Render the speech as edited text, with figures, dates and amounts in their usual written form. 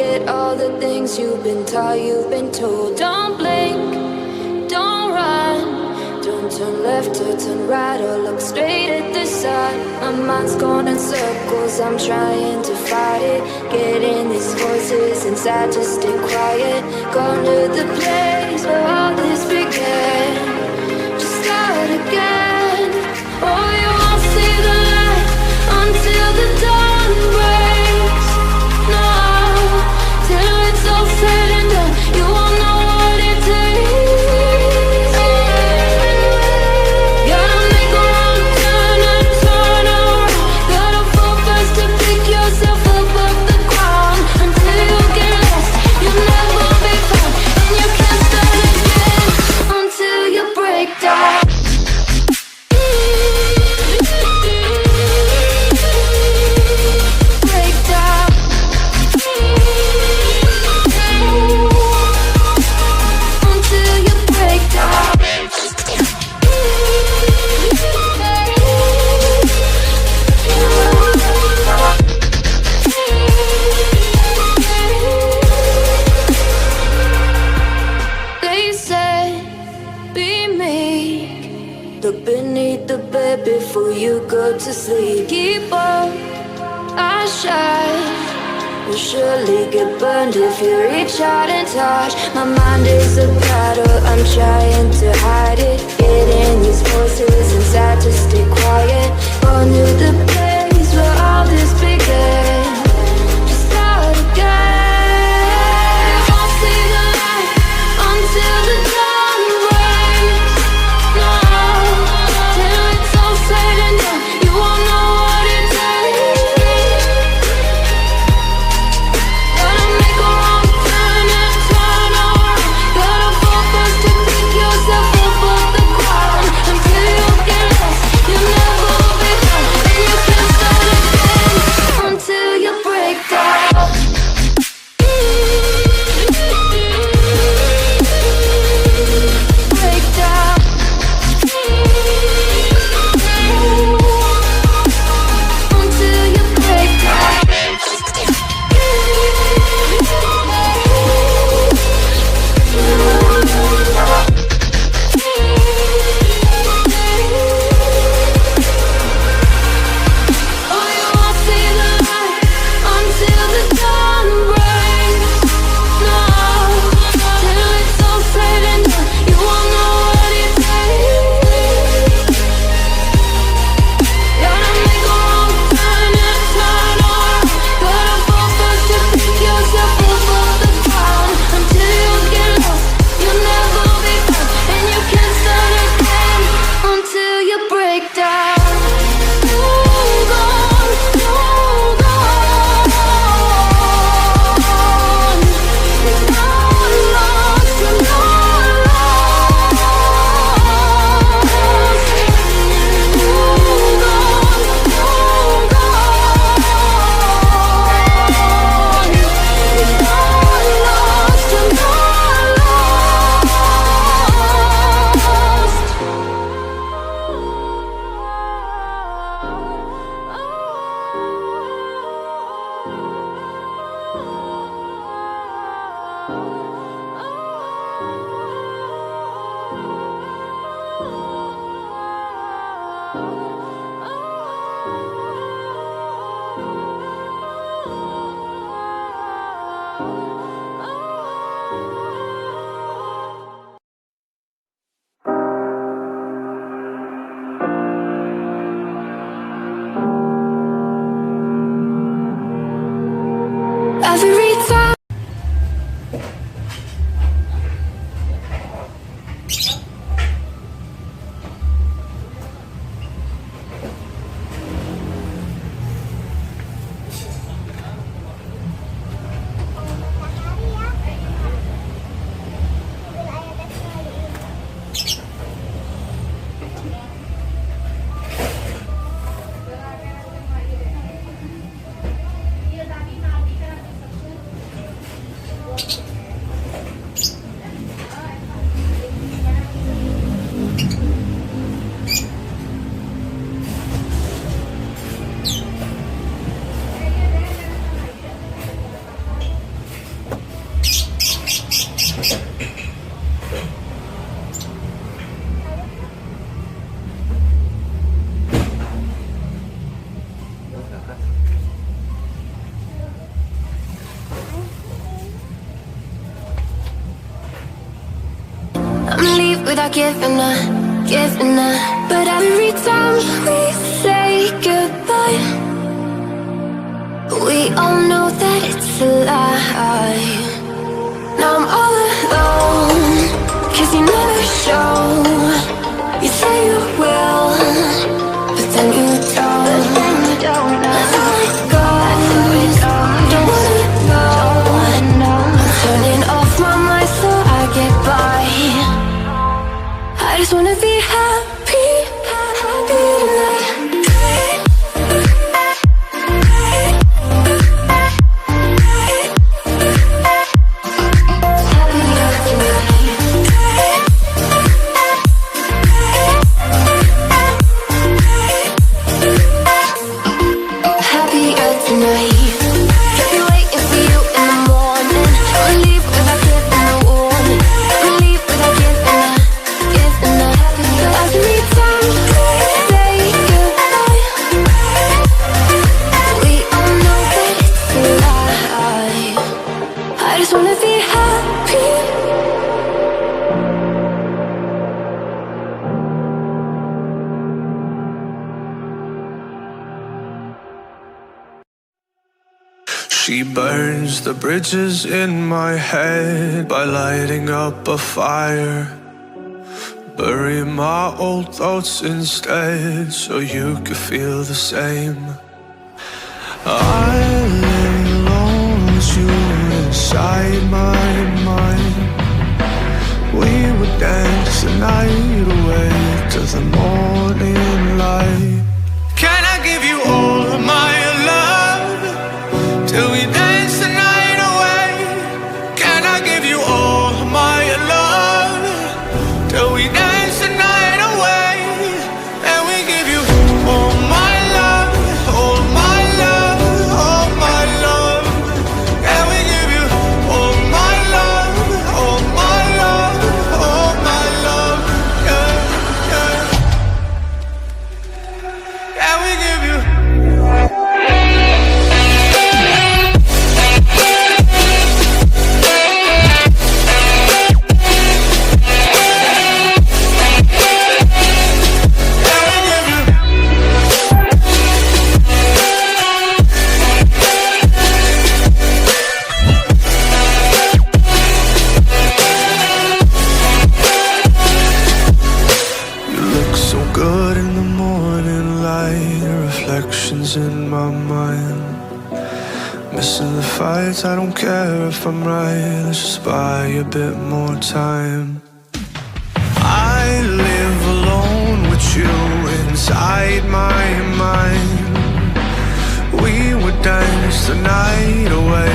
forget all the things you've been taught, you've been told. Don't blink, don't run, don't turn left or turn right or look straight at the sun. My mind's going in circles, I'm trying to fight it. Getting these voices inside to stay quiet. Going to the place where all this began. Just start again. Oh, you won't see the light until the dawn breaks. No, till it's all said and done, you won't know what it takes. Gotta make a wrong turn and turn around. Gotta fall first to pick yourself up off the ground. Until you get lost, you'll never be found. And you can't start again until you break down. Look beneath the bed before you go to sleep. Keep on, I shine. You'll surely get burned if you reach out and touch. My mind is a battle, I'm trying to hide it. Getting these voices inside to stay quiet. On to the place where all this began. Just start again. You won't see the light until the dawn breaks. No, till it's all said and done, you won't know what it takes. Gotta make a wrong turn and turn around. Gotta fall first to pick yourself up off the ground. Until you get lost, you'll never be found. And you can't start again until you break down. Break down. Until you break down. Oh, you won't see the light until the dawn breaks. No, till it's all said and done, you won't know what it takes. Gotta make a wrong turn and turn around. Gotta fall first to pick yourself up off the ground. Until you get lost, you'll never be found. And you can't start again until you break down. Hold on, hold on. You're not lost, you're not lost. Hold on, hold on. You're not lost, you're not every time. giving up. But every time we say goodbye, we all know that it's a lie. Now I'm all alone, 'cause you never show. You say you will, but then you don't. That's how it goes. Don't wanna know. I'm turning off my mind so I get by. I just wanna be happy, happy tonight. She burns the bridges in my head by lighting up a fire. Bury my old thoughts instead so you could feel the same. I live alone with you inside my mind. We would dance the night away to the morning light. Can I give you all of my love till we dance the night away? Can I give you all of my love till we dance the night away? And we give you all my love, all my love, all my love. And we give you all my love, all my love, all my love. Yeah, yeah. And we give you. In my mind, missing the fights, I don't care if I'm right. Let's just buy a bit more time. I live alone with you inside my mind. We would dance the night away